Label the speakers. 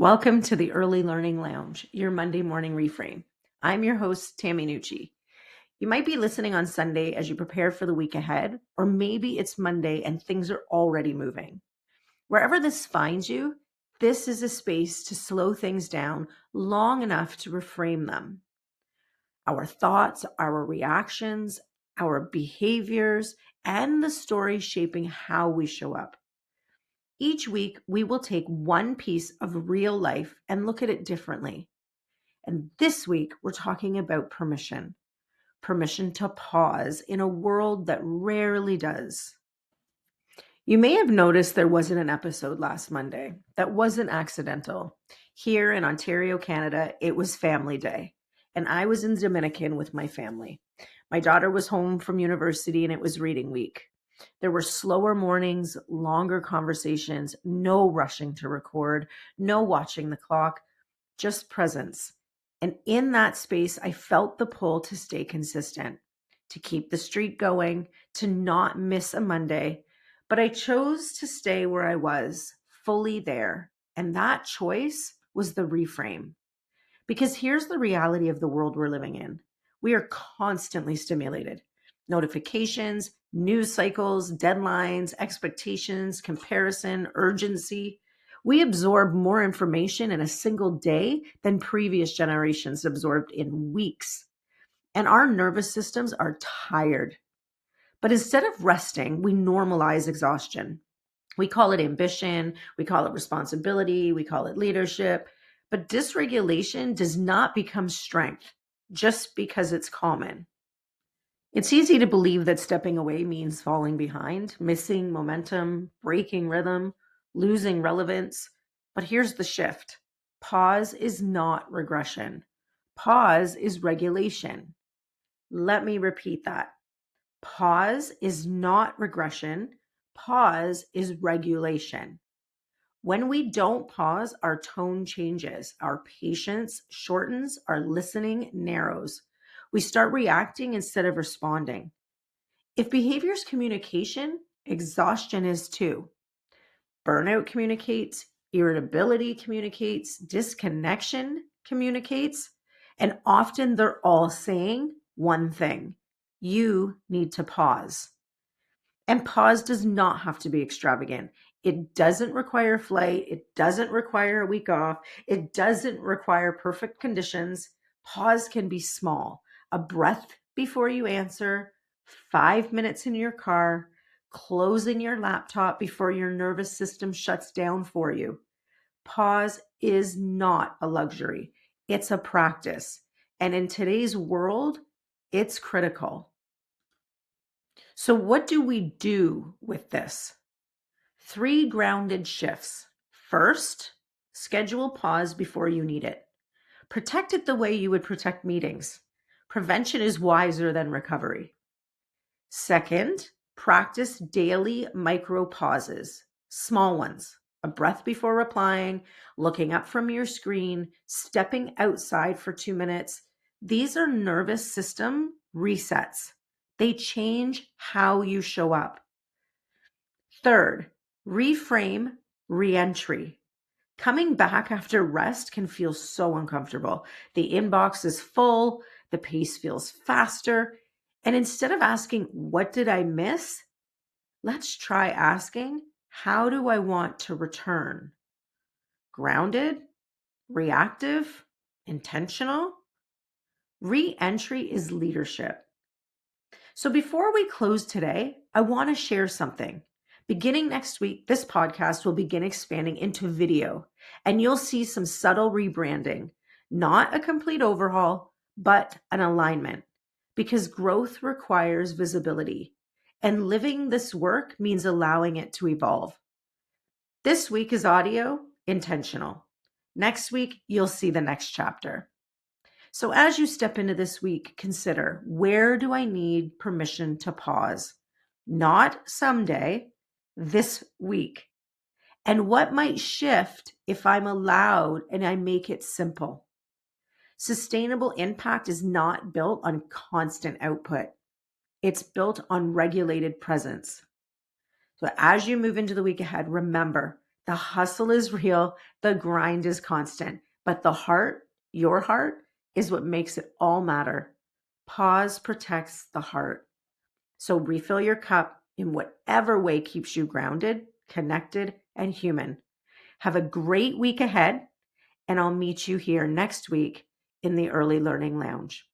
Speaker 1: Welcome to the Early Learning Lounge, your Monday Morning Reframe. I'm your host, Tammy Nucci. You might be listening on Sunday as you prepare for the week ahead, or maybe it's Monday and things are already moving. Wherever this finds you, this is a space to slow things down long enough to reframe them. Our thoughts, our reactions, our behaviors, and the stories shaping how we show up. Each week, we will take one piece of real life and look at it differently. And this week, we're talking about permission. Permission to pause in a world that rarely does. You may have noticed there wasn't an episode last Monday. That wasn't accidental. Here in Ontario, Canada, it was Family Day, and I was in Dominican with my family. My daughter was home from university and it was reading week. There were slower mornings, longer conversations, no rushing to record, no watching the clock, just presence. And in that space, I felt the pull to stay consistent, to keep the streak going, to not miss a Monday. But I chose to stay where I was, fully there. And that choice was the reframe. Because here's the reality of the world we're living in. We are constantly stimulated. Notifications, news cycles, deadlines, expectations, comparison, urgency. We absorb more information in a single day than previous generations absorbed in weeks. And our nervous systems are tired. But instead of resting, we normalize exhaustion. We call it ambition, we call it responsibility, we call it leadership. But dysregulation does not become strength just because it's common. It's easy to believe that stepping away means falling behind, missing momentum, breaking rhythm, losing relevance. But here's the shift. Pause is not regression. Pause is regulation. Let me repeat that. Pause is not regression. Pause is regulation. When we don't pause, our tone changes, our patience shortens, our listening narrows. We start reacting instead of responding. If behavior is communication, exhaustion is too. Burnout communicates, irritability communicates, disconnection communicates, and often they're all saying one thing: you need to pause. And pause does not have to be extravagant. It doesn't require flight. It doesn't require a week off. It doesn't require perfect conditions. Pause can be small. A breath before you answer, 5 minutes in your car, closing your laptop before your nervous system shuts down for you. Pause is not a luxury. It's a practice. And in today's world, it's critical. So what do we do with this? 3 grounded shifts. First, schedule pause before you need it. Protect it the way you would protect meetings. Prevention is wiser than recovery. Second, practice daily micro pauses, small ones. A breath before replying, looking up from your screen, stepping outside for 2 minutes. These are nervous system resets. They change how you show up. Third, reframe reentry. Coming back after rest can feel so uncomfortable. The inbox is full, the pace feels faster. And instead of asking, what did I miss? Let's try asking, how do I want to return? Grounded, reactive, intentional? Re-entry is leadership. So before we close today, I want to share something. Beginning next week, this podcast will begin expanding into video, and you'll see some subtle rebranding, not a complete overhaul, but an alignment, because growth requires visibility, and living this work means allowing it to evolve. This week is audio, intentional. Next week, you'll see the next chapter. So as you step into this week, consider, where do I need permission to pause? Not someday, this week. And what might shift if I'm allowed and I make it simple? Sustainable impact is not built on constant output. It's built on regulated presence. So as you move into the week ahead, remember The hustle is real, the grind is constant, but the heart, your heart, is what makes it all matter. Pause protects the heart. So refill your cup in whatever way keeps you grounded, connected, and human. Have a great week ahead, and I'll meet you here next week in the Early Learning Lounge.